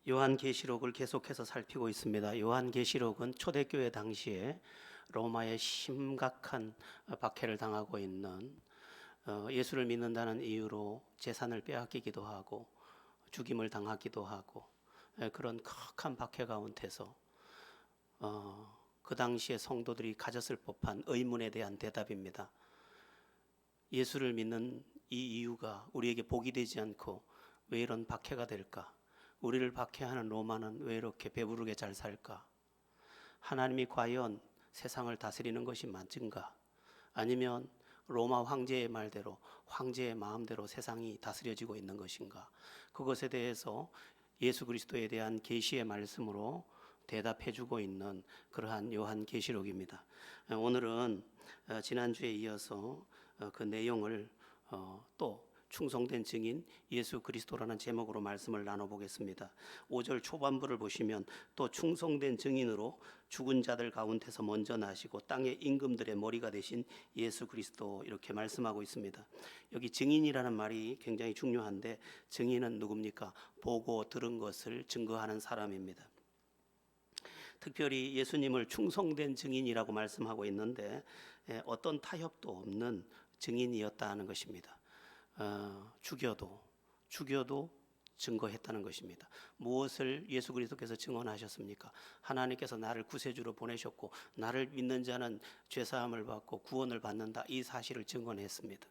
요한계시록을 계속해서 살피고 있습니다. 요한계시록은 초대교회 당시에 로마의 심각한 박해를 당하고 있는 예수를 믿는다는 이유로 재산을 빼앗기기도 하고 죽임을 당하기도 하고 그런 극한 박해 가운데서 그 당시에 성도들이 가졌을 법한 의문에 대한 대답입니다. 예수를 믿는 이 이유가 우리에게 복이 되지 않고 왜 이런 박해가 될까? 우리를 박해하는 로마는 왜 이렇게 배부르게 잘 살까? 하나님이 과연 세상을 다스리는 것이 맞은가? 아니면 로마 황제의 말대로 황제의 마음대로 세상이 다스려지고 있는 것인가? 그것에 대해서 예수 그리스도에 대한 계시의 말씀으로 대답해 주고 있는 그러한 요한계시록입니다. 오늘은 지난주에 이어서 그 내용을 또 충성된 증인 예수 그리스도라는 제목으로 말씀을 나눠보겠습니다. 5절 초반부를 보시면 또 충성된 증인으로 죽은 자들 가운데서 먼저 나시고 땅의 임금들의 머리가 되신 예수 그리스도 이렇게 말씀하고 있습니다. 여기 증인이라는 말이 굉장히 중요한데 증인은 누굽니까? 보고 들은 것을 증거하는 사람입니다. 특별히 예수님을 충성된 증인이라고 말씀하고 있는데 어떤 타협도 없는 증인이었다 하는 것입니다. 죽여도 증거했다는 것입니다. 무엇을 예수 그리스도께서 증언하셨습니까? 하나님께서 나를 구세주로 보내셨고 나를 믿는 자는 죄사함을 받고 구원을 받는다, 이 사실을 증언했습니다.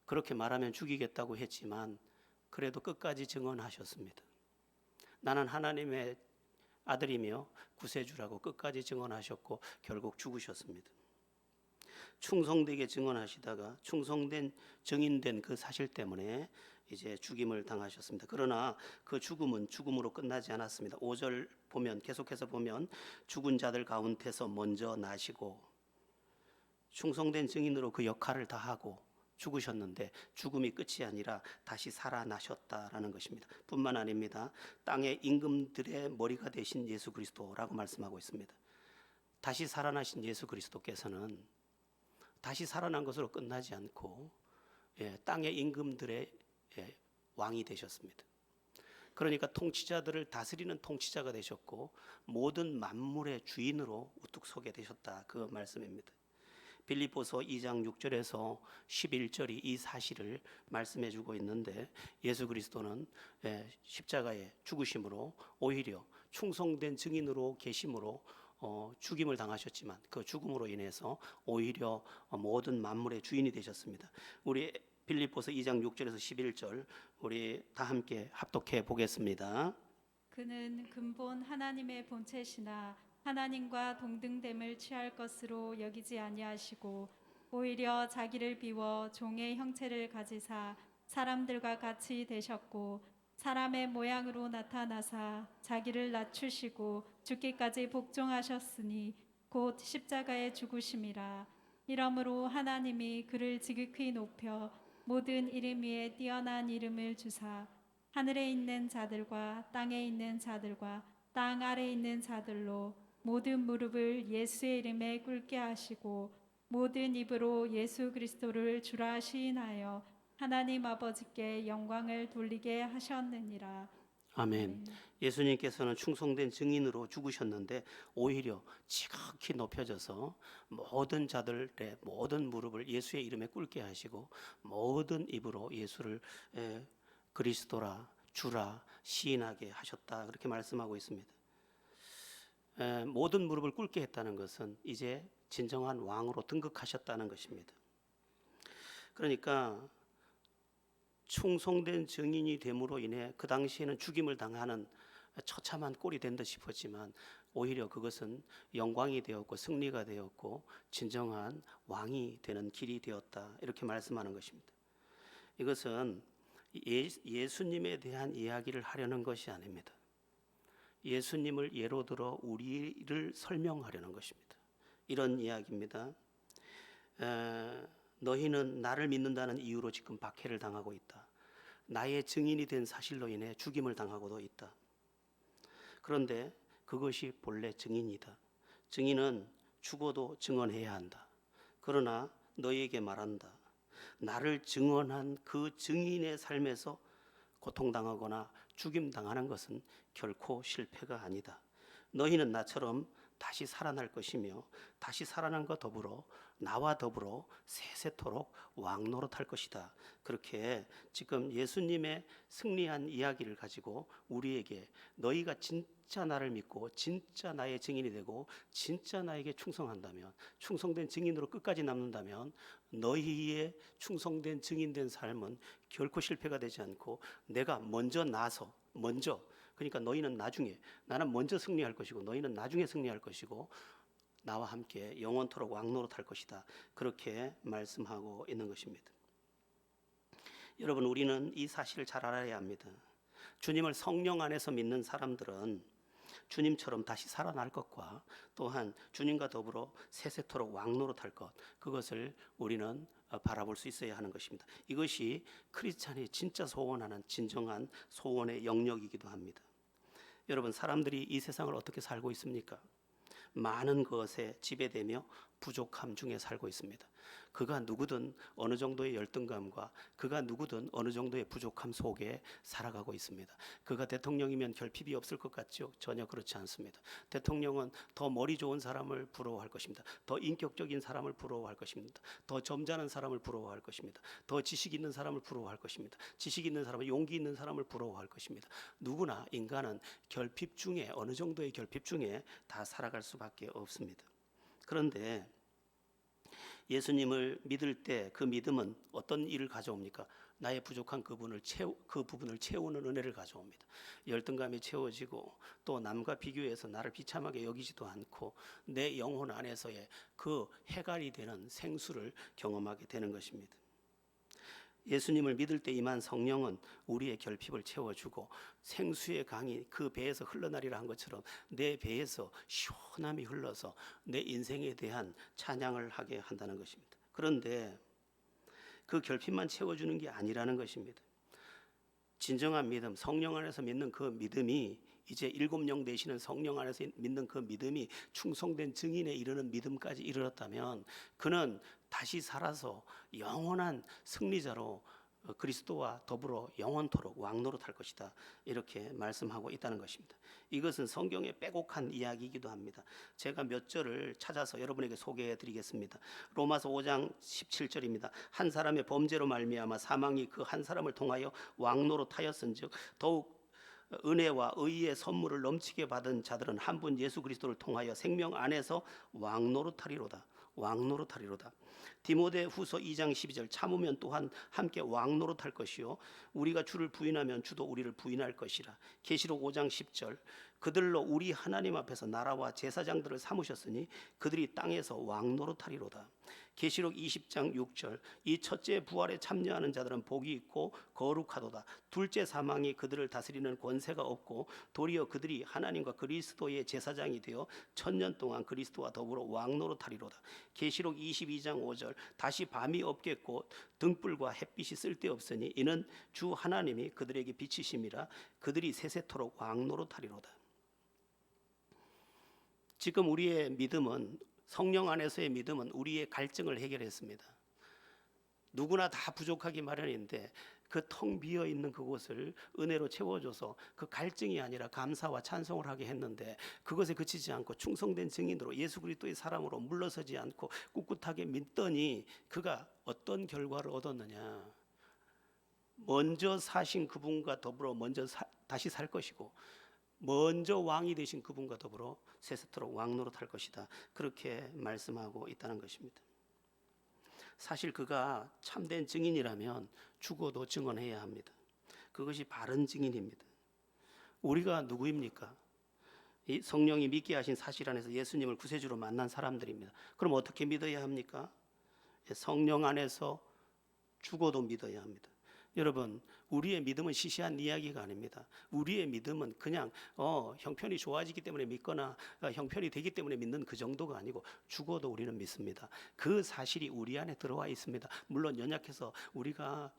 그렇게 말하면 죽이겠다고 했지만 그래도 끝까지 증언하셨습니다. 나는 하나님의 아들이며 구세주라고 끝까지 증언하셨고 결국 죽으셨습니다. 충성되게 증언하시다가 충성된 증인된 그 사실 때문에 이제 죽임을 당하셨습니다. 그러나 그 죽음은 죽음으로 끝나지 않았습니다. 5절 보면 계속해서 보면 죽은 자들 가운데서 먼저 나시고, 충성된 증인으로 그 역할을 다하고 죽으셨는데 죽음이 끝이 아니라 다시 살아나셨다라는 것입니다. 뿐만 아닙니다. 땅의 임금들의 머리가 되신 예수 그리스도라고 말씀하고 있습니다. 다시 살아나신 예수 그리스도께서는 다시 살아난 것으로 끝나지 않고 땅의 임금들의 왕이 되셨습니다. 그러니까 통치자들을 다스리는 통치자가 되셨고 모든 만물의 주인으로 우뚝 서게 되셨다, 그 말씀입니다. 빌립보서 2장 6절에서 11절이 이 사실을 말씀해 주고 있는데 예수 그리스도는 십자가의 죽으심으로 오히려 충성된 증인으로 계심으로 죽임을 당하셨지만 그 죽음으로 인해서 오히려 모든 만물의 주인이 되셨습니다. 우리 빌립보서 2장 6절에서 11절 우리 다 함께 합독해 보겠습니다. 그는 근본 하나님의 본체시나 하나님과 동등됨을 취할 것으로 여기지 아니하시고 오히려 자기를 비워 종의 형체를 가지사 사람들과 같이 되셨고 사람의 모양으로 나타나사 자기를 낮추시고 죽기까지 복종하셨으니 곧 십자가의 죽으심이라. 이러므로 하나님이 그를 지극히 높여 모든 이름 위에 뛰어난 이름을 주사 하늘에 있는 자들과 땅에 있는 자들과 땅 아래에 있는 자들로 모든 무릎을 예수의 이름에 꿇게 하시고 모든 입으로 예수 그리스도를 주라 시인하여 하나님 아버지께 영광을 돌리게 하셨느니라. 아멘. 예수님께서는 충성된 증인으로 죽으셨는데 오히려 지극히 높여져서 모든 자들의 모든 무릎을 예수의 이름에 꿇게 하시고 모든 입으로 예수를 그리스도라 주라 시인하게 하셨다, 그렇게 말씀하고 있습니다. 모든 무릎을 꿇게 했다는 것은 이제 진정한 왕으로 등극하셨다는 것입니다. 그러니까 충성된 증인이 됨으로 인해 그 당시에는 죽임을 당하는 처참한 꼴이 된 듯 싶었지만 오히려 그것은 영광이 되었고 승리가 되었고 진정한 왕이 되는 길이 되었다, 이렇게 말씀하는 것입니다. 이것은 예수님에 대한 이야기를 하려는 것이 아닙니다. 예수님을 예로 들어 우리를 설명하려는 것입니다. 이런 이야기입니다. 너희는 나를 믿는다는 이유로 지금 박해를 당하고 있다. 나의 증인이 된 사실로 인해 죽임을 당하고도 있다. 그런데 그것이 본래 증인이다. 증인은 죽어도 증언해야 한다. 그러나 너희에게 말한다. 나를 증언한 그 증인의 삶에서 고통당하거나 죽임 당하는 것은 결코 실패가 아니다. 너희는 나처럼 다시 살아날 것이며 다시 살아남과 더불어 나와 더불어 세세토록 왕노릇할 것이다. 그렇게 지금 예수님의 승리한 이야기를 가지고 우리에게 너희가 진짜 나를 믿고 진짜 나의 증인이 되고 진짜 나에게 충성한다면, 충성된 증인으로 끝까지 남는다면 너희의 충성된 증인된 삶은 결코 실패가 되지 않고 내가 먼저 나서 그러니까 너희는 나중에, 나는 먼저 승리할 것이고 너희는 나중에 승리할 것이고 나와 함께 영원토록 왕노릇할 것이다. 그렇게 말씀하고 있는 것입니다. 여러분, 우리는 이 사실을 잘 알아야 합니다. 주님을 성령 안에서 믿는 사람들은 주님처럼 다시 살아날 것과 또한 주님과 더불어 세세토록 왕노릇할 것, 그것을 우리는 바라볼 수 있어야 하는 것입니다. 이것이 크리스찬이 진짜 소원하는 진정한 소원의 영역이기도 합니다. 여러분, 사람들이 이 세상을 어떻게 살고 있습니까? 많은 것에 지배되며 부족함 중에 살고 있습니다. 그가 누구든 어느 정도의 열등감과 그가 누구든 어느 정도의 부족함 속에 살아가고 있습니다. 그가 대통령이면 결핍이 없을 것 같죠? 전혀 그렇지 않습니다. 대통령은 더 머리 좋은 사람을 부러워할 것입니다. 더 인격적인 사람을 부러워할 것입니다. 더 점잖은 사람을 부러워할 것입니다. 더 지식 있는 사람을 부러워할 것입니다. 지식 있는 사람은 용기 있는 사람을 부러워할 것입니다. 누구나 인간은 결핍 중에, 어느 정도의 결핍 중에 다 살아갈 수밖에 없습니다. 그런데 예수님을 믿을 때 그 믿음은 어떤 일을 가져옵니까? 나의 부족한 그 부분을 채우는 은혜를 가져옵니다. 열등감이 채워지고 또 남과 비교해서 나를 비참하게 여기지도 않고 내 영혼 안에서의 그 해갈이 되는 생수를 경험하게 되는 것입니다. 예수님을 믿을 때 임한 성령은 우리의 결핍을 채워주고 생수의 강이 그 배에서 흘러나리라 한 것처럼 내 배에서 시원함이 흘러서 내 인생에 대한 찬양을 하게 한다는 것입니다. 그런데 그 결핍만 채워주는 게 아니라는 것입니다. 진정한 믿음, 성령 안에서 믿는 그 믿음이, 이제 일곱 영 되시는 성령 안에서 믿는 그 믿음이 충성된 증인에 이르는 믿음까지 이르렀다면 그는 다시 살아서 영원한 승리자로 그리스도와 더불어 영원토록 왕노릇할 것이다. 이렇게 말씀하고 있다는 것입니다. 이것은 성경의 빼곡한 이야기이기도 합니다. 제가 몇 절을 찾아서 여러분에게 소개해 드리겠습니다. 로마서 5장 17절입니다. 한 사람의 범죄로 말미암아 사망이 그 한 사람을 통하여 왕노릇하였은즉 더욱 은혜와 의의 선물을 넘치게 받은 자들은 한 분 예수 그리스도를 통하여 생명 안에서 왕노릇하리로다. 디모데 후서 2장 12절 참으면 또한 함께 왕노릇할 것이요 우리가 주를 부인하면 주도 우리를 부인할 것이라. 계시록 5장 10절 그들로 우리 하나님 앞에서 나라와 제사장들을 삼으셨으니 그들이 땅에서 왕노릇하리로다. 계시록 20장 6절 이 첫째 부활에 참여하는 자들은 복이 있고 거룩하도다. 둘째 사망이 그들을 다스리는 권세가 없고 도리어 그들이 하나님과 그리스도의 제사장이 되어 천년 동안 그리스도와 더불어 왕노릇하리로다. 계시록 22장 5절 다시 밤이 없겠고 등불과 햇빛이 쓸데없으니 이는 주 하나님이 그들에게 빛이심이라. 그들이 세세토록 왕노릇하리로다. 지금 우리의 믿음은, 성령 안에서의 믿음은 우리의 갈증을 해결했습니다. 누구나 다 부족하기 마련인데 그 텅 비어 있는 그곳을 은혜로 채워줘서 그 갈증이 아니라 감사와 찬송을 하게 했는데 그것에 그치지 않고 충성된 증인으로 예수 그리스도의 사람으로 물러서지 않고 꿋꿋하게 믿더니 그가 어떤 결과를 얻었느냐? 먼저 사신 그분과 더불어 다시 살 것이고 먼저 왕이 되신 그분과 더불어 세세토록 왕노릇할 것이다. 그렇게 말씀하고 있다는 것입니다. 사실 그가 참된 증인이라면 죽어도 증언해야 합니다. 그것이 바른 증인입니다. 우리가 누구입니까? 이 성령이 믿게 하신 사실 안에서 예수님을 구세주로 만난 사람들입니다. 그럼 어떻게 믿어야 합니까? 성령 안에서 죽어도 믿어야 합니다. 여러분, 우리의 믿음은 시시한 이야기가 아닙니다. 우리의 믿음은 그냥 형편이 좋아지기 때문에 믿거나 형편이 되기 때문에 믿는 그 정도가 아니고 죽어도 우리는 믿습니다. 그 사실이 우리 안에 들어와 있습니다. 물론 연약해서 우리가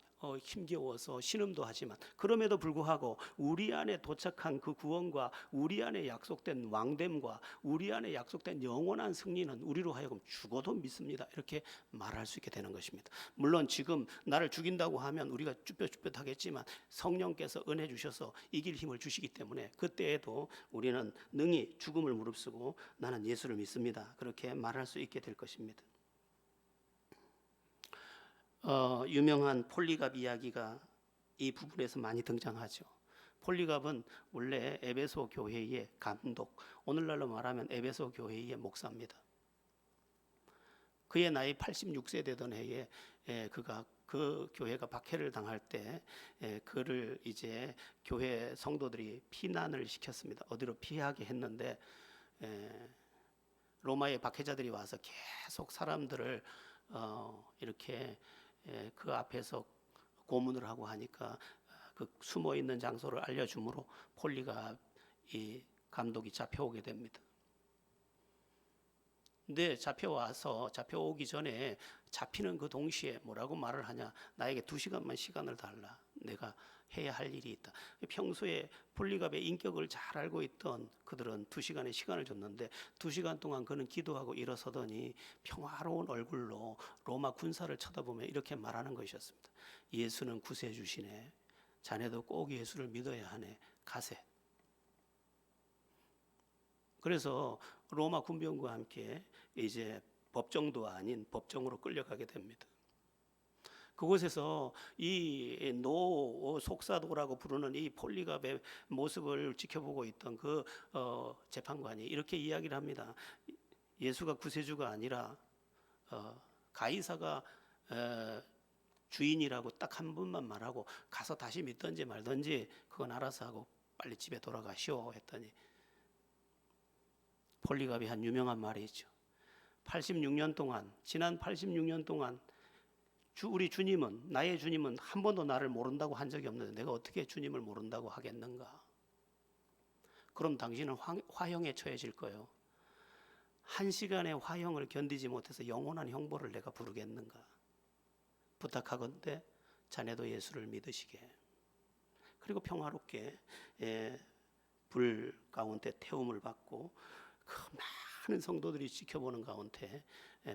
힘겨워서 신음도 하지만 그럼에도 불구하고 우리 안에 도착한 그 구원과 우리 안에 약속된 왕됨과 우리 안에 약속된 영원한 승리는 우리로 하여금 죽어도 믿습니다. 이렇게 말할 수 있게 되는 것입니다. 물론 지금 나를 죽인다고 하면 우리가 쭈뼛쭈뼛하겠지만 성령께서 은혜 주셔서 이길 힘을 주시기 때문에 그때에도 우리는 능히 죽음을 무릅쓰고 나는 예수를 믿습니다. 그렇게 말할 수 있게 될 것입니다. 유명한 폴리갑 이야기가 이 부분에서 많이 등장하죠. 폴리갑은 원래 에베소 교회의 감독, 오늘날로 말하면 에베소 교회의 목사입니다. 그의 나이 86세 되던 해에 그가 그 교회가 박해를 당할 때 그를 이제 교회 성도들이 피난을 시켰습니다. 어디로 피하게 했는데 로마의 박해자들이 와서 계속 사람들을 이렇게 그 앞에서 고문을 하고 하니까 그 숨어 있는 장소를 알려주므로 폴리가 이 감독이 잡혀오게 됩니다. 근데 잡혀오기 전에 잡히는 그 동시에 뭐라고 말을 하냐? 나에게 2시간만 시간을 달라. 내가 해야 할 일이 있다. 평소에 폴리갑의 인격을 잘 알고 있던 그들은 2시간의 시간을 줬는데 2시간 동안 그는 기도하고 일어서더니 평화로운 얼굴로 로마 군사를 쳐다보며 이렇게 말하는 것이었습니다. 예수는 구세주시네. 자네도 꼭 예수를 믿어야 하네. 가세. 그래서 로마 군병과 함께 이제 법정도 아닌 법정으로 끌려가게 됩니다. 그곳에서 이 노 속사도라고 부르는 이 폴리갑의 모습을 지켜보고 있던 그 재판관이 이렇게 이야기를 합니다. 예수가 구세주가 아니라 가이사가 주인이라고 딱 한 번만 말하고 가서 다시 믿든지 말든지 그건 알아서 하고 빨리 집에 돌아가시오 했더니 폴리갑이 한 유명한 말이 있죠. 86년 동안 지난 86년 동안 우리 주님은 나의 주님은 한 번도 나를 모른다고 한 적이 없는데 내가 어떻게 주님을 모른다고 하겠는가? 그럼 당신은 화형에 처해질 거예요. 1시간의 화형을 견디지 못해서 영원한 형벌을 내가 부르겠는가? 부탁하건대 자네도 예수를 믿으시게. 그리고 평화롭게 불 가운데 태움을 받고 그 많은 성도들이 지켜보는 가운데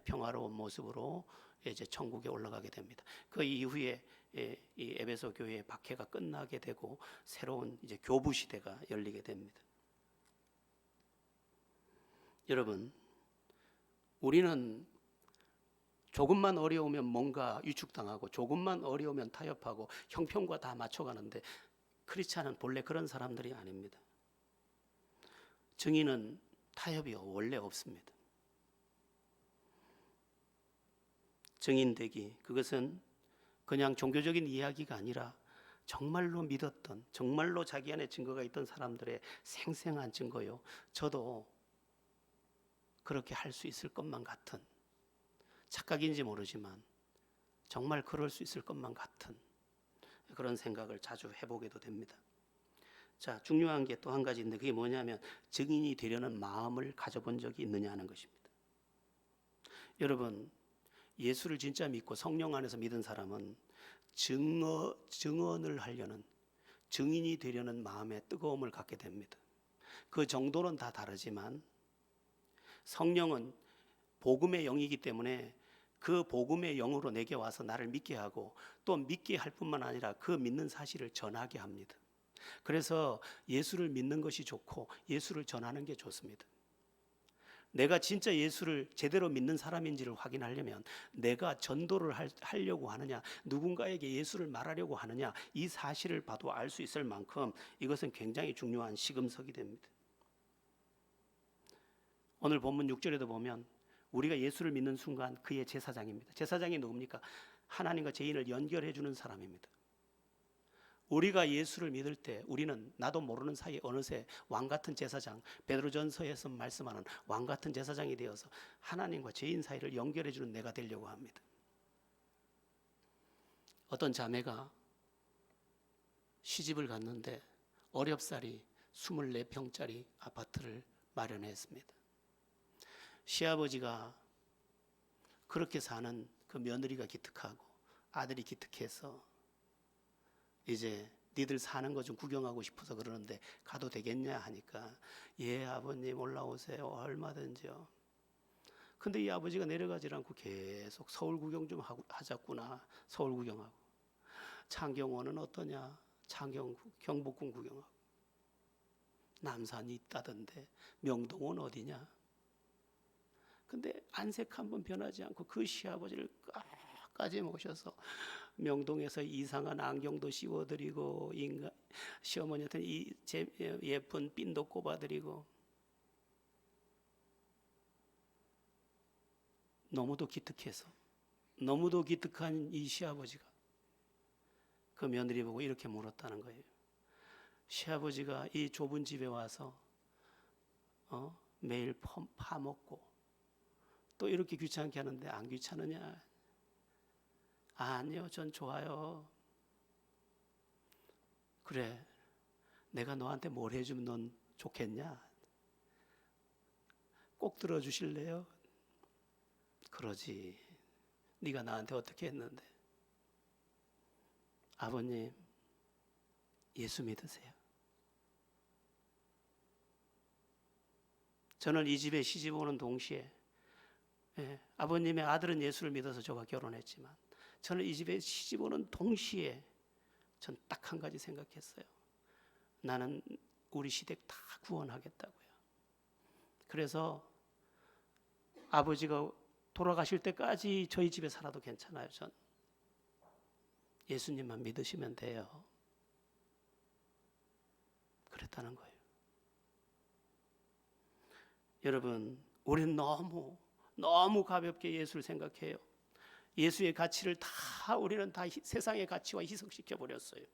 평화로운 모습으로 이제 천국에 올라가게 됩니다. 그 이후에 이 에베소 교회의 박해가 끝나게 되고 새로운 이제 교부 시대가 열리게 됩니다. 여러분, 우리는 조금만 어려우면 뭔가 위축당하고 조금만 어려우면 타협하고 형편과 다 맞춰가는데 크리스찬은 본래 그런 사람들이 아닙니다. 증인은 타협이 원래 없습니다. 증인되기, 그것은 그냥 종교적인 이야기가 아니라 정말로 믿었던, 정말로 자기 안에 증거가 있던 사람들의 생생한 증거요. 저도 그렇게 할 수 있을 것만 같은, 착각인지 모르지만 정말 그럴 수 있을 것만 같은 그런 생각을 자주 해보게도 됩니다. 자, 중요한 게 또 한 가지 있는데 그게 뭐냐면 증인이 되려는 마음을 가져본 적이 있느냐 하는 것입니다. 여러분, 예수를 진짜 믿고 성령 안에서 믿은 사람은 증언을 하려는, 증인이 되려는 마음의 뜨거움을 갖게 됩니다. 그 정도는 다 다르지만 성령은 복음의 영이기 때문에 그 복음의 영으로 내게 와서 나를 믿게 하고 또 믿게 할 뿐만 아니라 그 믿는 사실을 전하게 합니다. 그래서 예수를 믿는 것이 좋고 예수를 전하는 게 좋습니다. 내가 진짜 예수를 제대로 믿는 사람인지를 확인하려면 내가 전도를 하려고 하느냐, 누군가에게 예수를 말하려고 하느냐, 이 사실을 봐도 알 수 있을 만큼 이것은 굉장히 중요한 시금석이 됩니다. 오늘 본문 6절에도 보면 우리가 예수를 믿는 순간 그의 제사장입니다. 제사장이 누굽니까? 하나님과 죄인을 연결해 주는 사람입니다. 우리가 예수를 믿을 때 우리는 나도 모르는 사이에 어느새 왕같은 제사장, 베드로전서에서 말씀하는 왕같은 제사장이 되어서 하나님과 죄인 사이를 연결해 주는 내가 되려고 합니다. 어떤 자매가 시집을 갔는데 어렵사리 24평짜리 아파트를 마련했습니다. 시아버지가 그렇게 사는 그 며느리가 기특하고 아들이 기특해서 이제 니들 사는 거 좀 구경하고 싶어서 그러는데 가도 되겠냐 하니까 예 아버님 올라오세요 얼마든지요. 근데 이 아버지가 내려가질 않고 계속 서울 구경 좀 하자꾸나. 서울 구경하고 창경원은 어떠냐, 경복궁 구경하고 남산이 있다던데 명동은 어디냐. 근데 안색 한번 변하지 않고 그 시아버지를 끝까지 모셔서 명동에서 이상한 안경도 씌워드리고 시어머니한테 예쁜 핀도 꼽아드리고 너무도 기특해서 너무도 기특한 이 시아버지가 그 며느리 보고 이렇게 물었다는 거예요. 시아버지가 이 좁은 집에 와서 매일 파먹고 또 이렇게 귀찮게 하는데 안 귀찮으냐? 아니요, 전 좋아요. 그래, 내가 너한테 뭘 해주면 넌 좋겠냐? 꼭 들어주실래요? 그러지. 네가 나한테 어떻게 했는데? 아버님, 예수 믿으세요. 저는 이 집에 시집 오는 동시에 아버님의 아들은 예수를 믿어서 저와 결혼했지만 저는 이 집에 시집 오는 동시에 전 딱 한 가지 생각했어요. 나는 우리 시댁 다 구원하겠다고요. 그래서 아버지가 돌아가실 때까지 저희 집에 살아도 괜찮아요. 전 예수님만 믿으시면 돼요. 그랬다는 거예요. 여러분, 우리는 너무 가볍게 예수를 생각해요. 예수의 가치를 우리는 다 세상의 가치와 희석시켜 버렸어요.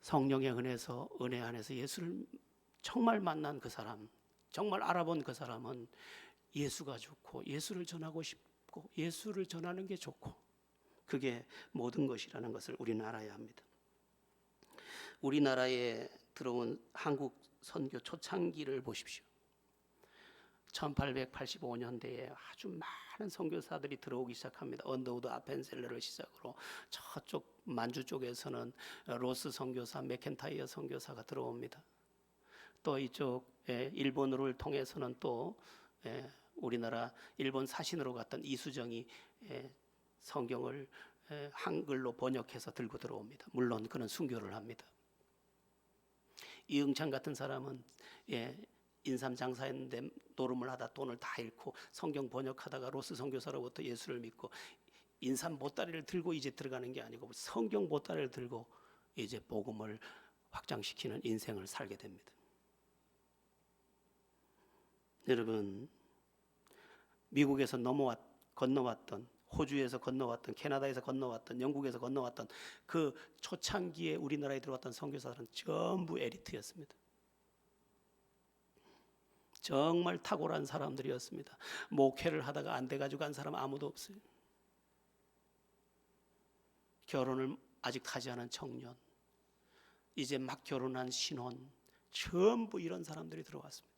성령의 은혜 안에서 예수를 정말 만난 그 사람, 정말 알아본 그 사람은 예수가 좋고 예수를 전하고 싶고 예수를 전하는 게 좋고 그게 모든 것이라는 것을 우리는 알아야 합니다. 우리나라에 들어온 한국 선교 초창기를 보십시오. 1885년대에 아주 많은 선교사들이 들어오기 시작합니다. 언더우드 아펜셀러를 시작으로 저쪽 만주 쪽에서는 로스 선교사, 맥켄타이어 선교사가 들어옵니다. 또 이쪽 일본어를 통해서는 또 우리나라 일본 사신으로 갔던 이수정이 성경을 한글로 번역해서 들고 들어옵니다. 물론 그는 순교를 합니다. 이응찬 같은 사람은 인삼 장사했는데 노름을 하다 돈을 다 잃고 성경 번역하다가 로스 선교사로부터 예수를 믿고 인삼 보따리를 들고 이제 들어가는 게 아니고 성경 보따리를 들고 이제 복음을 확장시키는 인생을 살게 됩니다. 여러분, 미국에서 건너왔던, 호주에서 건너왔던, 캐나다에서 건너왔던, 영국에서 건너왔던 그 초창기에 우리나라에 들어왔던 선교사들은 전부 엘리트였습니다. 정말 탁월한 사람들이었습니다. 목회를 하다가 안 돼가지고 간 사람 아무도 없어요. 결혼을 아직 하지 않은 청년, 이제 막 결혼한 신혼, 전부 이런 사람들이 들어왔습니다.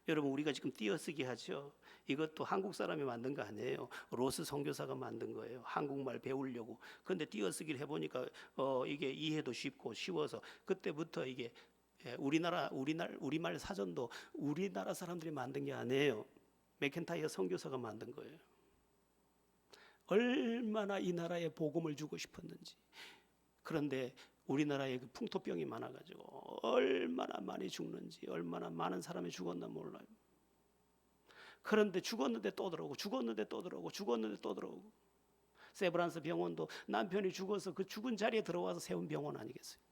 여러분, 우리가 지금 띄어쓰기 하죠. 이것도 한국 사람이 만든 거 아니에요. 로스 선교사가 만든 거예요. 한국말 배우려고. 그런데 띄어쓰기를 해보니까 이게 이해도 쉽고 쉬워서 그때부터 이게 우리말 사전도 우리나라 사람들이 만든 게 아니에요. 맥켄타이어 선교사가 만든 거예요. 얼마나 이 나라에 복음을 주고 싶었는지. 그런데 우리나라에 그 풍토병이 많아가지고 얼마나 많이 죽는지, 얼마나 많은 사람이 죽었나 몰라요. 그런데 죽었는데 또 들어오고, 죽었는데 또 들어오고, 죽었는데 또 들어오고. 세브란스 병원도 남편이 죽어서 그 죽은 자리에 들어와서 세운 병원 아니겠어요?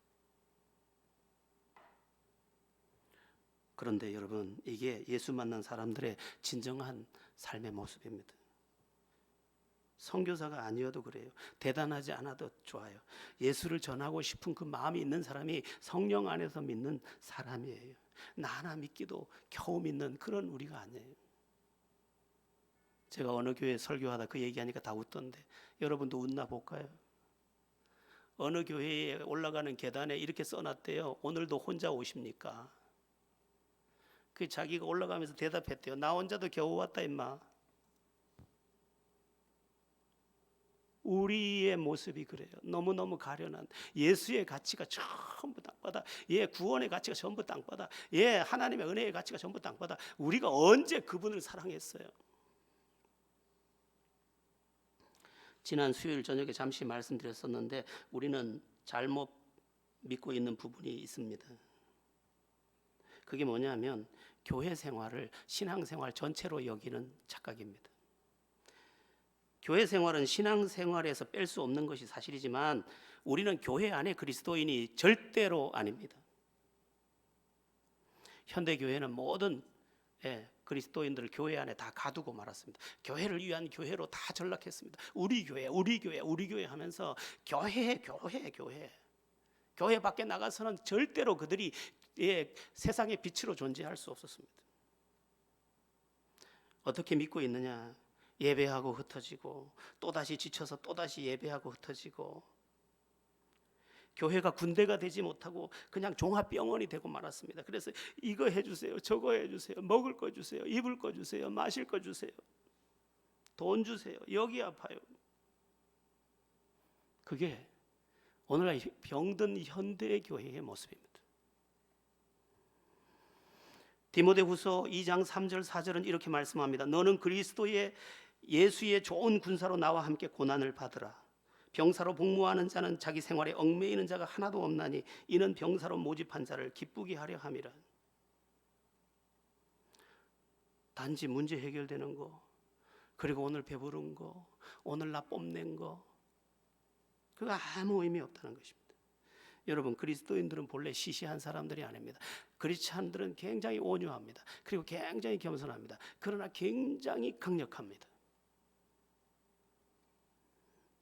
그런데 여러분, 이게 예수 만난 사람들의 진정한 삶의 모습입니다. 선교사가 아니어도 그래요. 대단하지 않아도 좋아요. 예수를 전하고 싶은 그 마음이 있는 사람이 성령 안에서 믿는 사람이에요. 나 하나 믿기도 겨우 믿는 그런 우리가 아니에요. 제가 어느 교회 설교하다 그 얘기하니까 다 웃던데 여러분도 웃나 볼까요? 어느 교회에 올라가는 계단에 이렇게 써놨대요. 오늘도 혼자 오십니까? 그 자기가 올라가면서 대답했대요. 나 혼자도 겨우 왔다 임마. 우리의 모습이 그래요. 너무너무 가련한, 예수의 가치가 전부 땅바닥, 구원의 가치가 전부 땅바닥, 하나님의 은혜의 가치가 전부 땅바닥. 우리가 언제 그분을 사랑했어요? 지난 수요일 저녁에 잠시 말씀드렸었는데 우리는 잘못 믿고 있는 부분이 있습니다. 그게 뭐냐면 교회 생활을 신앙생활 전체로 여기는 착각입니다. 교회 생활은 신앙생활에서 뺄 수 없는 것이 사실이지만 우리는 교회 안에 그리스도인이 절대로 아닙니다. 현대교회는 모든 그리스도인들을 교회 안에 다 가두고 말았습니다. 교회를 위한 교회로 다 전락했습니다. 우리 교회 하면서 교회 밖에 나가서는 절대로 그들이 세상의 빛으로 존재할 수 없었습니다. 어떻게 믿고 있느냐? 예배하고 흩어지고 또다시 지쳐서 또다시 예배하고 흩어지고 교회가 군대가 되지 못하고 그냥 종합병원이 되고 말았습니다. 그래서 이거 해주세요, 저거 해주세요, 먹을 거 주세요, 입을 거 주세요, 마실 거 주세요, 돈 주세요, 여기 아파요. 그게 오늘날 병든 현대 교회의 모습입니다. 디모데후서 2장 3절 4절은 이렇게 말씀합니다. 너는 그리스도의 예수의 좋은 군사로 나와 함께 고난을 받으라. 병사로 복무하는 자는 자기 생활에 얽매이는 자가 하나도 없나니 이는 병사로 모집한 자를 기쁘게 하려 함이라. 단지 문제 해결되는 거, 그리고 오늘 배부른 거, 오늘 나 뽐낸 거, 그거 아무 의미 없다는 것입니다. 여러분, 그리스도인들은 본래 시시한 사람들이 아닙니다. 크리스찬들은 굉장히 온유합니다. 그리고 굉장히 겸손합니다. 그러나 굉장히 강력합니다.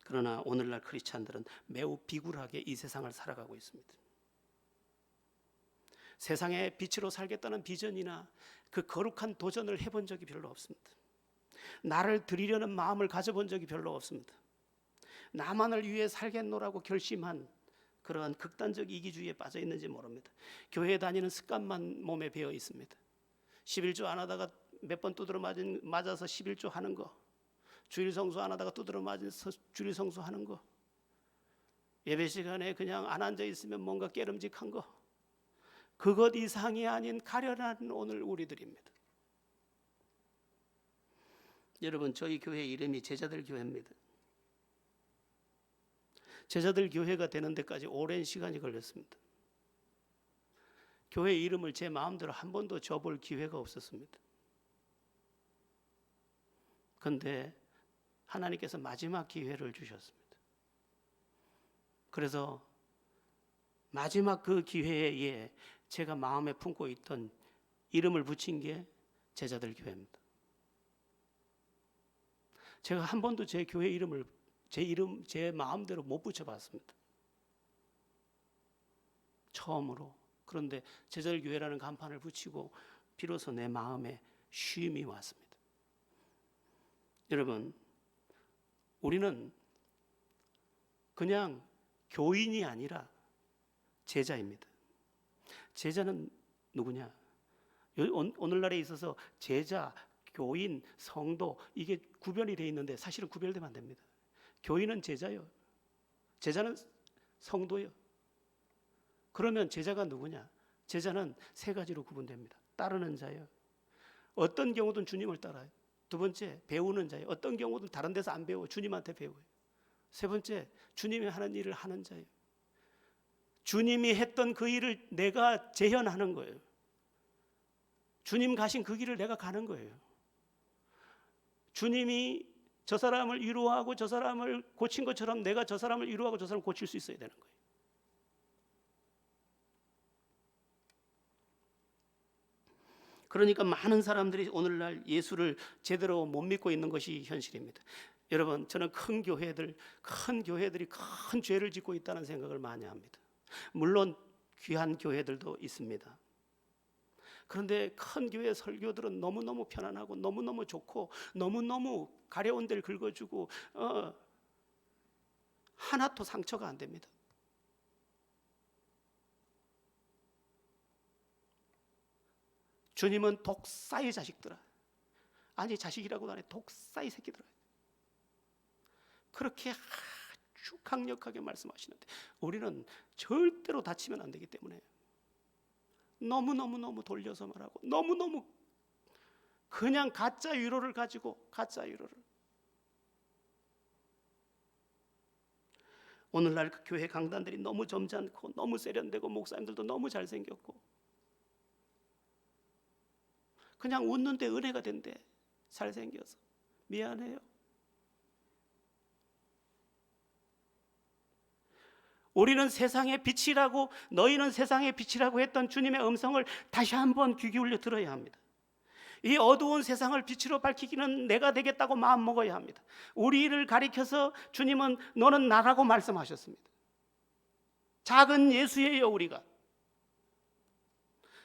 그러나 오늘날 크리스찬들은 매우 비굴하게 이 세상을 살아가고 있습니다. 세상의 빛으로 살겠다는 비전이나 그 거룩한 도전을 해본 적이 별로 없습니다. 나를 드리려는 마음을 가져본 적이 별로 없습니다. 나만을 위해 살겠노라고 결심한 그러한 극단적 이기주의에 빠져 있는지 모릅니다. 교회 다니는 습관만 몸에 배어 있습니다. 11조 안 하다가 몇 번 두드러 맞아서 11조 하는 거, 주일 성수 안 하다가 두드러 맞아서 주일 성수 하는 거, 예배 시간에 그냥 안 앉아 있으면 뭔가 깨름직한 거, 그것 이상이 아닌 가련한 오늘 우리들입니다. 여러분, 저희 교회 이름이 제자들 교회입니다. 제자들 교회가 되는 데까지 오랜 시간이 걸렸습니다. 교회 이름을 제 마음대로 한 번도 줘볼 기회가 없었습니다. 그런데 하나님께서 마지막 기회를 주셨습니다. 그래서 마지막 그 기회에 제가 마음에 품고 있던 이름을 붙인 게 제자들 교회입니다. 제가 한 번도 제 교회 이름을 제 마음대로 못 붙여봤습니다. 처음으로. 그런데 제자들 교회라는 간판을 붙이고 비로소 내 마음에 쉼이 왔습니다. 여러분, 우리는 그냥 교인이 아니라 제자입니다. 제자는 누구냐? 오늘날에 있어서 제자, 교인, 성도 이게 구별이 되어 있는데 사실은 구별되면 안 됩니다. 교인은 제자요, 제자는 성도요. 그러면 제자가 누구냐? 제자는 세 가지로 구분됩니다. 따르는 자요, 어떤 경우든 주님을 따라요. 두 번째, 배우는 자요, 어떤 경우든 다른 데서 안 배워 주님한테 배워요. 세 번째, 주님이 하는 일을 하는 자요, 주님이 했던 그 일을 내가 재현하는 거예요. 주님 가신 그 길을 내가 가는 거예요. 주님이 저 사람을 위로하고 저 사람을 고친 것처럼 내가 저 사람을 위로하고 저 사람을 고칠 수 있어야 되는 거예요. 그러니까 많은 사람들이 오늘날 예수를 제대로 못 믿고 있는 것이 현실입니다. 여러분, 저는 큰 교회들이 큰 죄를 짓고 있다는 생각을 많이 합니다. 물론 귀한 교회들도 있습니다. 그런데 큰 교회 설교들은 너무너무 편안하고 너무너무 좋고 너무너무 가려운 데를 긁어주고 하나도 상처가 안 됩니다. 주님은 독사의 자식들아, 아니 자식이라고도 안 해, 독사의 새끼들아, 그렇게 아주 강력하게 말씀하시는데 우리는 절대로 다치면 안 되기 때문에 너무 돌려서 말하고 너무 그냥 가짜 위로를 가지고 가짜 위로를. 오늘날 그 교회 강단들이 너무 점잖고 너무 세련되고 목사님들도 너무 잘생겼고 그냥 웃는데 은혜가 된대. 잘생겨서 미안해요. 우리는 세상의 빛이라고, 너희는 세상의 빛이라고 했던 주님의 음성을 다시 한번 귀 기울여 들어야 합니다. 이 어두운 세상을 빛으로 밝히기는 내가 되겠다고 마음 먹어야 합니다. 우리를 가리켜서 주님은 너는 나라고 말씀하셨습니다. 작은 예수예요 우리가.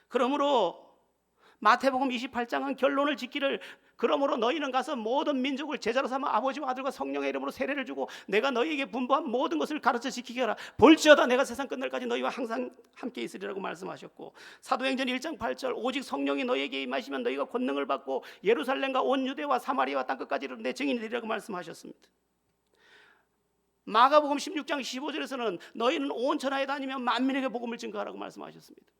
그러므로 마태복음 28장은 결론을 짓기를, 그러므로 너희는 가서 모든 민족을 제자로 삼아 아버지와 아들과 성령의 이름으로 세례를 주고 내가 너희에게 분부한 모든 것을 가르쳐 지키게 하라. 볼지어다 내가 세상 끝날까지 너희와 항상 함께 있으리라고 말씀하셨고, 사도행전 1장 8절 오직 성령이 너희에게 임하시면 너희가 권능을 받고 예루살렘과 온 유대와 사마리아와 땅끝까지 내 증인이 되리라고 말씀하셨습니다. 마가복음 16장 15절에서는 너희는 온 천하에 다니며 만민에게 복음을 증거하라고 말씀하셨습니다.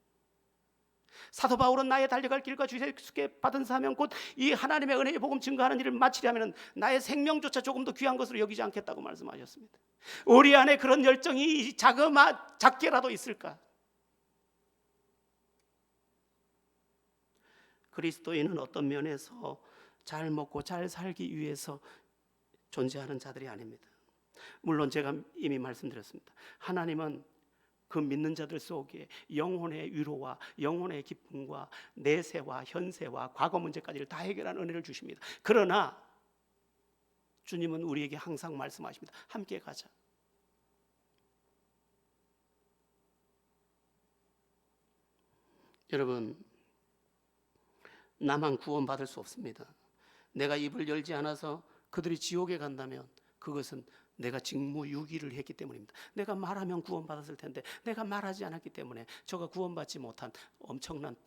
사도 바울은 나의 달려갈 길과 주 예수께 받은 사명 곧 이 하나님의 은혜의 복음 증거하는 일을 마치려 하면 나의 생명조차 조금 더 귀한 것으로 여기지 않겠다고 말씀하셨습니다. 우리 안에 그런 열정이 작게라도 있을까? 그리스도인은 어떤 면에서 잘 먹고 잘 살기 위해서 존재하는 자들이 아닙니다. 물론 제가 이미 말씀드렸습니다. 하나님은 그 믿는 자들 속에 영혼의 위로와 영혼의 기쁨과 내세와 현세와 과거 문제까지를 다 해결하는 은혜를 주십니다. 그러나 주님은 우리에게 항상 말씀하십니다. 함께 가자. 여러분, 나만 구원받을 수 없습니다. 내가 입을 열지 않아서 그들이 지옥에 간다면 그것은 내가 직무유기를 했기 때문입니다. 내가 말하면 구원받았을 텐데 내가 말하지 않았기 때문에 저가 구원받지 못한 엄청난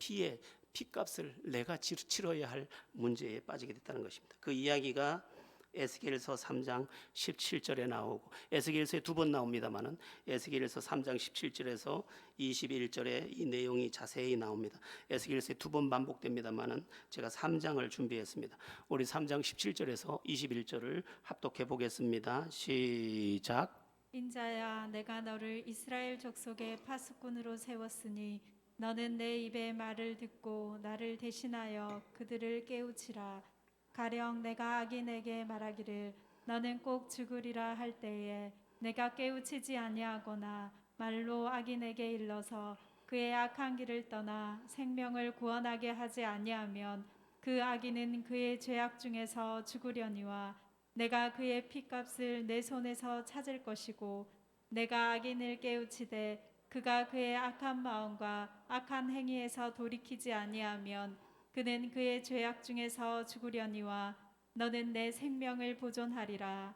피값을 내가 치러야 할 문제에 빠지게 됐다는 것입니다. 그 이야기가 에스겔서 3장 17절에 나오고, 에스겔서에 두 번 나옵니다만은 에스겔서 3장 17절에서 21절에 이 내용이 자세히 나옵니다. 에스겔서에 두 번 반복됩니다만은 제가 3장을 준비했습니다. 우리 3장 17절에서 21절을 합독해 보겠습니다. 시작. 인자야, 내가 너를 이스라엘 족속의 파수꾼으로 세웠으니 너는 내 입의 말을 듣고 나를 대신하여 그들을 깨우치라. 가령 내가 악인에게 말하기를 너는 꼭 죽으리라 할 때에 내가 깨우치지 아니하거나 말로 악인에게 일러서 그의 악한 길을 떠나 생명을 구원하게 하지 아니하면 그 악인은 그의 죄악 중에서 죽으려니와 내가 그의 피값을 내 손에서 찾을 것이고, 내가 악인을 깨우치되 그가 그의 악한 마음과 악한 행위에서 돌이키지 아니하면 그는 그의 죄악 중에서 죽으려니와 너는 내 생명을 보존하리라.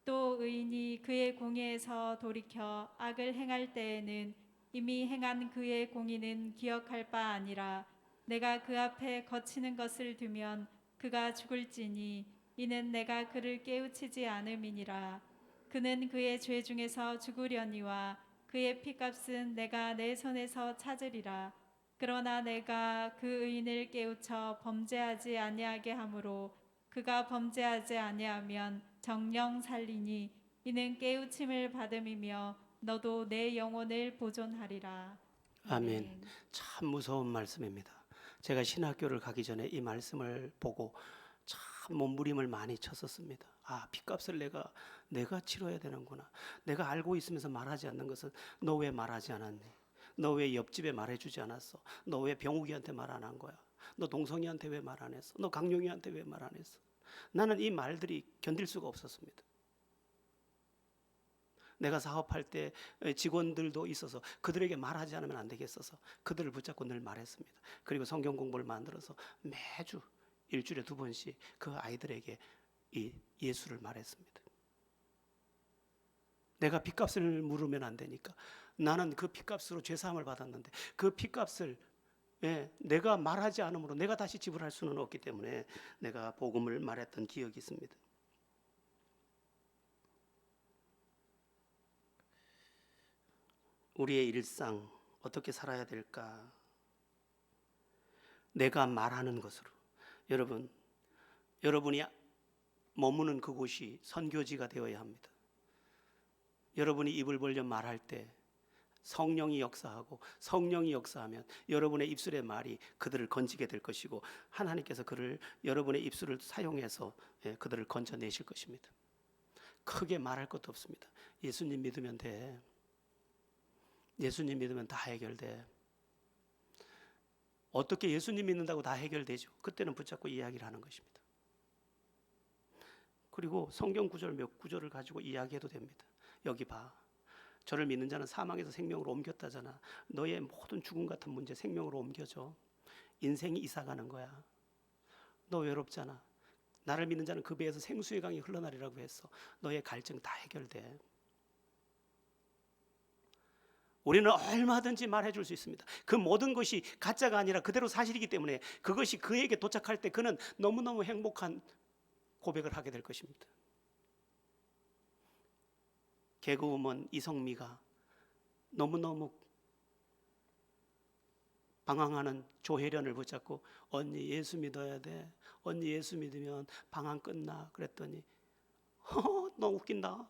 또 의인이 그의 공의에서 돌이켜 악을 행할 때에는 이미 행한 그의 공의는 기억할 바 아니라 내가 그 앞에 거치는 것을 두면 그가 죽을지니 이는 내가 그를 깨우치지 않음이니라. 그는 그의 죄 중에서 죽으려니와 그의 피값은 내가 내 손에서 찾으리라. 그러나 내가 그 의인을 깨우쳐 범죄하지 아니하게 하므로 그가 범죄하지 아니하면 정령 살리니 이는 깨우침을 받음이며 너도 내 영혼을 보존하리라. 아멘. 참 무서운 말씀입니다. 제가 신학교를 가기 전에 이 말씀을 보고 참 몸부림을 많이 쳤었습니다. 아, 핏값을 내가 치러야 되는구나. 내가 알고 있으면서 말하지 않는 것은 너 왜 말하지 않았니? 너 왜 옆집에 말해주지 않았어? 너 왜 병욱이한테 말 안 한 거야? 너 동성이한테 왜 말 안 했어? 너 강용이한테 왜 말 안 했어? 나는 이 말들이 견딜 수가 없었습니다. 내가 사업할 때 직원들도 있어서 그들에게 말하지 않으면 안 되겠어서 그들을 붙잡고 늘 말했습니다. 그리고 성경 공부를 만들어서 매주 일주일에 2번씩 그 아이들에게 이 예수를 말했습니다. 내가 핏값을 물으면 안 되니까. 나는 그 핏값으로 죄사함을 받았는데 그 핏값을 내가 말하지 않으므로 내가 다시 지불할 수는 없기 때문에 내가 복음을 말했던 기억이 있습니다. 우리의 일상 어떻게 살아야 될까? 내가 말하는 것으로. 여러분, 여러분이 머무는 그곳이 선교지가 되어야 합니다. 여러분이 입을 벌려 말할 때 성령이 역사하고, 성령이 역사하면 여러분의 입술의 말이 그들을 건지게 될 것이고, 하나님께서 여러분의 입술을 사용해서 그들을 건져내실 것입니다. 크게 말할 것도 없습니다. 예수님 믿으면 돼. 예수님 믿으면 다 해결돼. 어떻게 예수님 믿는다고 다 해결되죠? 그때는 붙잡고 이야기를 하는 것입니다. 그리고 성경 구절 몇 구절을 가지고 이야기해도 됩니다. 여기 봐. 저를 믿는 자는 사망에서 생명으로 옮겼다잖아. 너의 모든 죽음 같은 문제 생명으로 옮겨져. 인생이 이사가는 거야. 너 외롭잖아. 나를 믿는 자는 그 배에서 생수의 강이 흘러나리라고 했어. 너의 갈증 다 해결돼. 우리는 얼마든지 말해줄 수 있습니다. 그 모든 것이 가짜가 아니라 그대로 사실이기 때문에 그것이 그에게 도착할 때 그는 너무너무 행복한 고백을 하게 될 것입니다. 개그우먼 이성미가 너무너무 방황하는 조혜련을 붙잡고 언니 예수 믿어야 돼. 언니 예수 믿으면 방황 끝나. 그랬더니 너 웃긴다.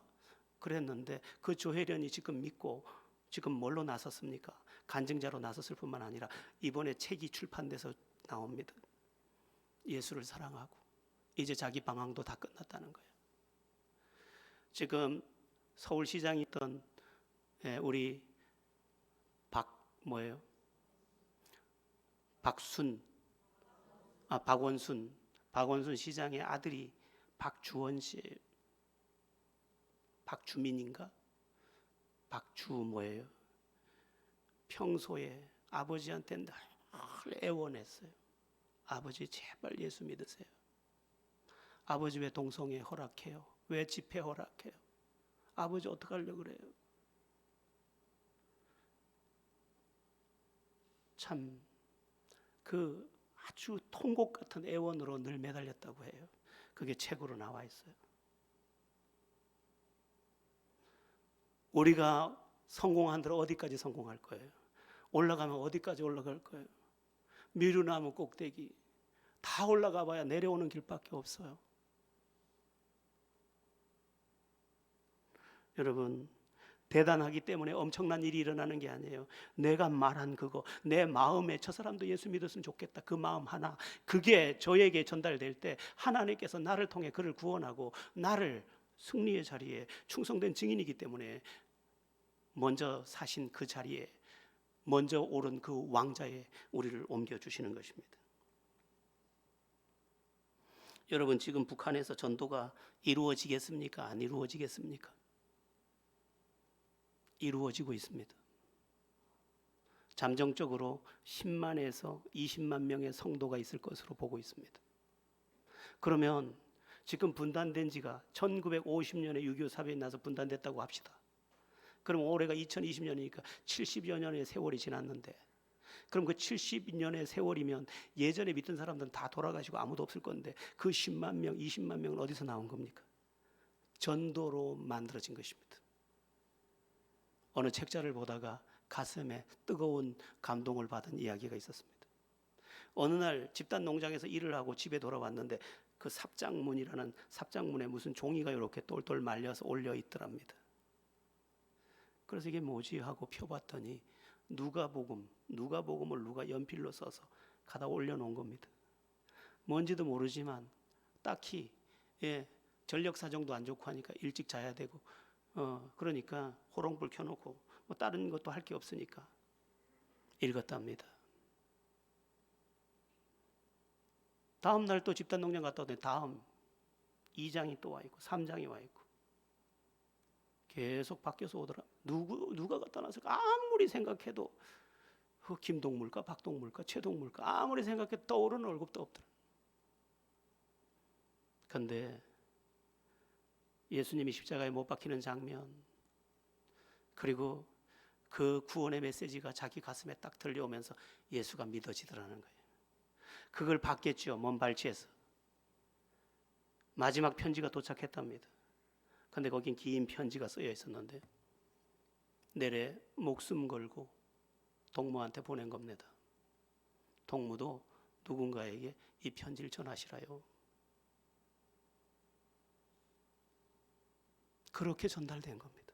그랬는데 그 조혜련이 지금 믿고 지금 뭘로 나섰습니까? 간증자로 나섰을 뿐만 아니라 이번에 책이 출판돼서 나옵니다. 예수를 사랑하고 이제 자기 방황도 다 끝났다는 거예요. 지금 서울시장이 있던 우리 박원순 시장의 아들이 박주원 씨, 박주민인가? 평소에 아버지한테 늘 애원했어요. 아버지 제발 예수 믿으세요. 아버지 왜 동성애 허락해요? 왜 집회 허락해요? 아버지 어떡하려고 그래요? 참 그 아주 통곡 같은 애원으로 늘 매달렸다고 해요. 그게 책으로 나와 있어요. 우리가 성공한 대로 어디까지 성공할 거예요? 올라가면 어디까지 올라갈 거예요? 미루나무 꼭대기 다 올라가 봐야 내려오는 길밖에 없어요. 여러분, 대단하기 때문에 엄청난 일이 일어나는 게 아니에요. 내가 말한 그거, 내 마음에 저 사람도 예수 믿었으면 좋겠다. 그 마음 하나, 그게 저에게 전달될 때 하나님께서 나를 통해 그를 구원하고 나를 승리의 자리에 충성된 증인이기 때문에 먼저 사신 그 자리에, 먼저 오른 그 왕자에 우리를 옮겨주시는 것입니다. 여러분, 지금 북한에서 전도가 이루어지겠습니까? 안 이루어지겠습니까? 이루어지고 있습니다. 잠정적으로 10만에서 20만 명의 성도가 있을 것으로 보고 있습니다. 그러면 지금 분단된 지가 1950년에 6.25 사변이 나서 분단됐다고 합시다. 그럼 올해가 2020년이니까 70여 년의 세월이 지났는데, 그럼 그 70년의 세월이면 예전에 믿던 사람들은 다 돌아가시고 아무도 없을 건데 그 10만 명, 20만 명은 어디서 나온 겁니까? 전도로 만들어진 것입니다. 어느 책자를 보다가 가슴에 뜨거운 감동을 받은 이야기가 있었습니다. 어느 날 집단 농장에서 일을 하고 집에 돌아왔는데 그 삽장문에 무슨 종이가 이렇게 똘똘 말려서 올려 있더랍니다. 그래서 이게 뭐지 하고 펴봤더니 누가복음을 누가 연필로 써서 갖다 올려놓은 겁니다. 뭔지도 모르지만 딱히 전력 사정도 안 좋고 하니까 일찍 자야 되고 그러니까 호롱불 켜놓고 뭐 다른 것도 할 게 없으니까 읽었답니다. 다음 날 또 집단 농장 갔다 오더니 다음 2장이 또 와 있고 3장이 와 있고 계속 바뀌어서 오더라. 누가 갖다 놨을까? 아무리 생각해도 김동물까 박동물까 최동물까 아무리 생각해도 떠오르는 얼굴도 없더라. 그런데 예수님이 십자가에 못 박히는 장면, 그리고 그 구원의 메시지가 자기 가슴에 딱 들려오면서 예수가 믿어지더라는 거예요. 그걸 받겠죠. 먼 발치에서 마지막 편지가 도착했답니다. 근데 거긴 긴 편지가 쓰여 있었는데 내래 목숨 걸고 동무한테 보낸 겁니다. 동무도 누군가에게 이 편지를 전하시라요. 그렇게 전달된 겁니다.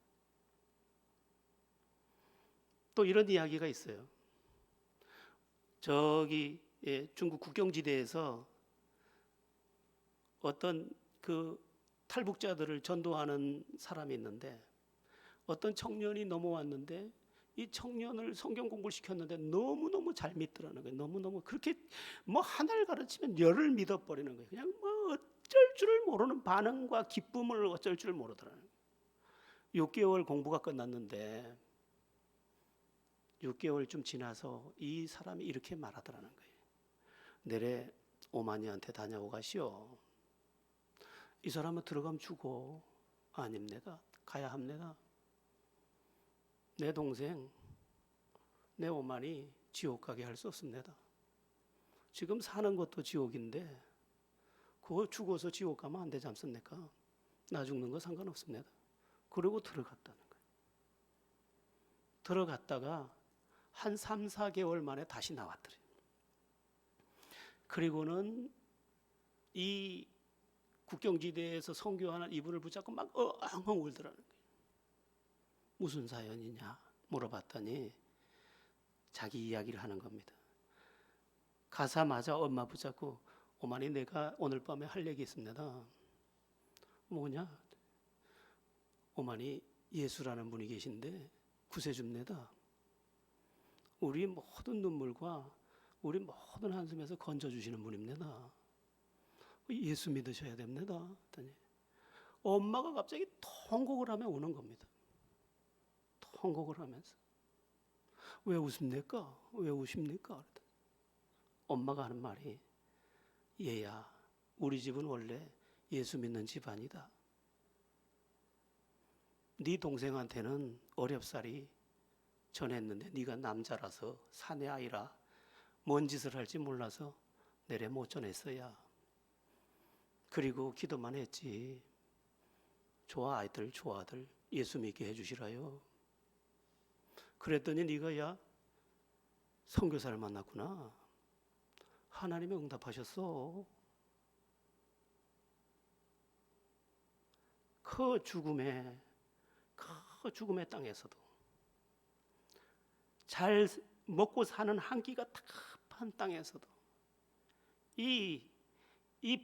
또 이런 이야기가 있어요. 저기 중국 국경지대에서 어떤 그 탈북자들을 전도하는 사람이 있는데 어떤 청년이 넘어왔는데 이 청년을 성경 공부를 시켰는데 너무너무 잘 믿더라는 거예요. 너무너무 그렇게 뭐 하나를 가르치면 열을 믿어버리는 거예요. 그냥 뭐 어쩔 줄을 모르는 반응과 기쁨을 어쩔 줄을 모르더라는 거예요. 6개월 공부가 끝났는데 6개월쯤 지나서 이 사람이 이렇게 말하더라는 거예요. 내래 오마니한테 다녀오 가시오. 이 사람은 들어가면 죽어. 아닙니다. 가야 합니다. 내 동생, 내 오만이 지옥 가게 할 수 없습니다. 지금 사는 것도 지옥인데 그거 죽어서 지옥 가면 안 되지 않습니까? 나 죽는 거 상관없습니다. 그러고 들어갔다는 거예요. 들어갔다가 한 3, 4개월 만에 다시 나왔더래요. 그리고는 이 국경지대에서 선교하는 이분을 붙잡고 막 엉엉 울더라는 거예요. 무슨 사연이냐 물어봤더니 자기 이야기를 하는 겁니다. 가사마자 엄마 붙잡고 어머니 내가 오늘 밤에 할 얘기 있습니다. 뭐냐? 어머니 예수라는 분이 계신데 구세줍니다. 우리 모든 눈물과 우리 모든 한숨에서 건져주시는 분입니다. 예수 믿으셔야 됩니다. 했더니 엄마가 갑자기 통곡을 하며 우는 겁니다. 통곡을 하면서 왜 웃습니까? 왜 우십니까? 엄마가 하는 말이 얘야 우리 집은 원래 예수 믿는 집안이다. 네 동생한테는 어렵사리 전했는데 네가 남자라서 사내 아이라 뭔 짓을 할지 몰라서 내래 못 전했어야. 그리고 기도만 했지. 좋아 아이들 예수 믿게 해주시라요. 그랬더니 네가 야 선교사를 만났구나. 하나님이 응답하셨어. 그 죽음의 땅에서도 잘 먹고 사는 한 끼가 탁한 땅에서도 이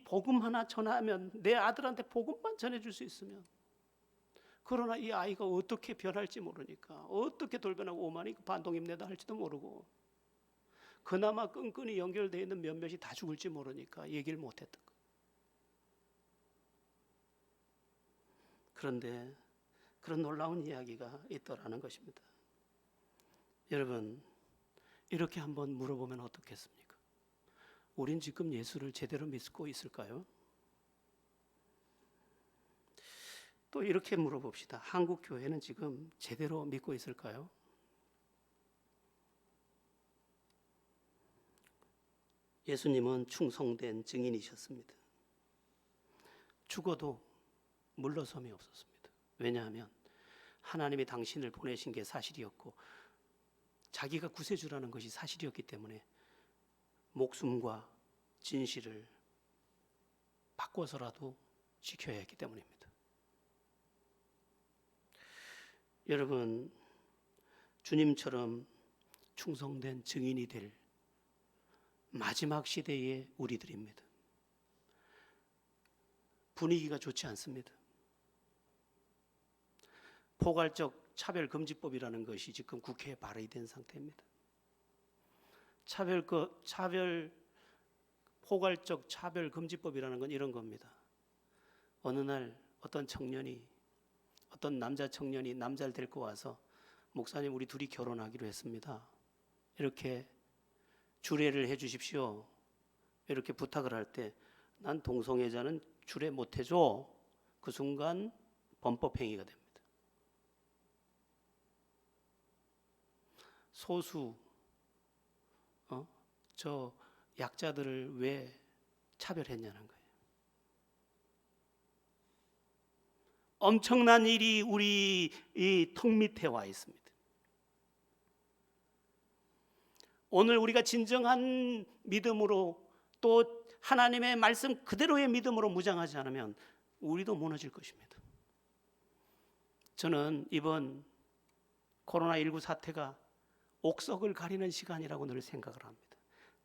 복음 하나 전하면 내 아들한테 복음만 전해줄 수 있으면 그러나 이 아이가 어떻게 변할지 모르니까 어떻게 돌변하고 오만이 반동입니다 할지도 모르고 그나마 끈끈이 연결되어 있는 몇몇이 다 죽을지 모르니까 얘기를 못했던 거예요. 그런데 그런 놀라운 이야기가 있더라는 것입니다. 여러분 이렇게 한번 물어보면 어떻겠습니까? 우린 지금 예수를 제대로 믿고 있을까요? 또 이렇게 물어봅시다. 한국 교회는 지금 제대로 믿고 있을까요? 예수님은 충성된 증인이셨습니다. 죽어도 물러섬이 없었습니다. 왜냐하면 하나님이 당신을 보내신 게 사실이었고 자기가 구세주라는 것이 사실이었기 때문에 목숨과 진실을 바꿔서라도 지켜야 했기 때문입니다. 여러분 주님처럼 충성된 증인이 될 마지막 시대의 우리들입니다. 분위기가 좋지 않습니다. 포괄적 차별금지법이라는 것이 지금 국회에 발의된 상태입니다. 포괄적 차별금지법이라는 건 이런 겁니다. 어느 날 어떤 남자 청년이 남자를 데리고 와서 목사님 우리 둘이 결혼하기로 했습니다. 이렇게 주례를 해 주십시오. 이렇게 부탁을 할 때 난 동성애자는 주례 못 해줘. 그 순간 범법행위가 됩니다. 소수 저 약자들을 왜 차별했냐는 거예요. 엄청난 일이 우리 이 턱 밑에 와 있습니다. 오늘 우리가 진정한 믿음으로 또 하나님의 말씀 그대로의 믿음으로 무장하지 않으면 우리도 무너질 것입니다. 저는 이번 코로나19 사태가 옥석을 가리는 시간이라고 늘 생각을 합니다.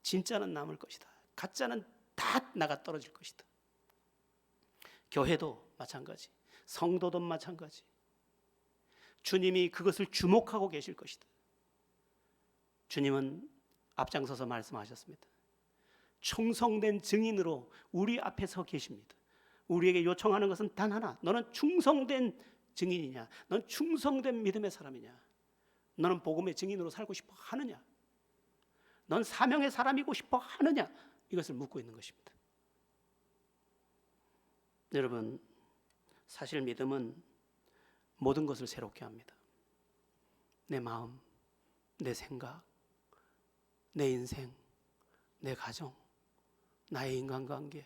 진짜는 남을 것이다. 가짜는 다 나가 떨어질 것이다. 교회도 마찬가지, 성도도 마찬가지. 주님이 그것을 주목하고 계실 것이다. 주님은 앞장서서 말씀하셨습니다. 충성된 증인으로 우리 앞에 서 계십니다. 우리에게 요청하는 것은 단 하나. 너는 충성된 증인이냐? 넌 충성된 믿음의 사람이냐? 너는 복음의 증인으로 살고 싶어 하느냐? 넌 사명의 사람이고 싶어 하느냐? 이것을 묻고 있는 것입니다. 여러분, 사실 믿음은 모든 것을 새롭게 합니다. 내 마음, 내 생각, 내 인생, 내 가정, 나의 인간관계,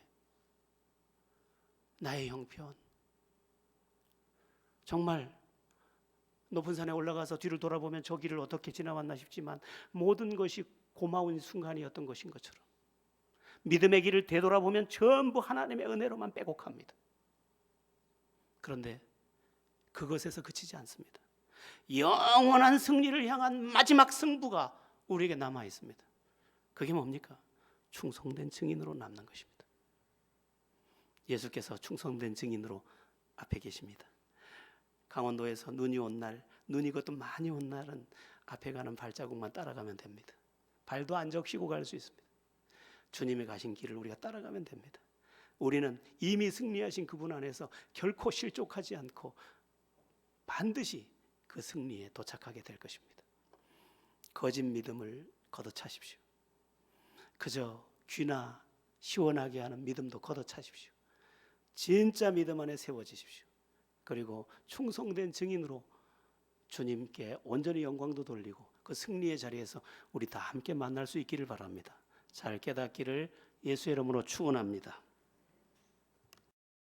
나의 형편. 정말 높은 산에 올라가서 뒤를 돌아보면 저 길을 어떻게 지나왔나 싶지만 모든 것이 고마운 순간이었던 것인 것처럼 믿음의 길을 되돌아보면 전부 하나님의 은혜로만 빼곡합니다. 그런데 그것에서 그치지 않습니다. 영원한 승리를 향한 마지막 승부가 우리에게 남아 있습니다. 그게 뭡니까? 충성된 증인으로 남는 것입니다. 예수께서 충성된 증인으로 앞에 계십니다. 강원도에서 눈이 온 날, 눈이 그것도 많이 온 날은 앞에 가는 발자국만 따라가면 됩니다. 발도 안 적시고 갈 수 있습니다. 주님이 가신 길을 우리가 따라가면 됩니다. 우리는 이미 승리하신 그분 안에서 결코 실족하지 않고 반드시 그 승리에 도착하게 될 것입니다. 거짓 믿음을 걷어차십시오. 그저 귀나 시원하게 하는 믿음도 걷어차십시오. 진짜 믿음 안에 세워지십시오. 그리고 충성된 증인으로 주님께 온전히 영광도 돌리고 그 승리의 자리에서 우리 다 함께 만날 수 있기를 바랍니다. 잘 깨닫기를 예수의 이름으로 축원합니다.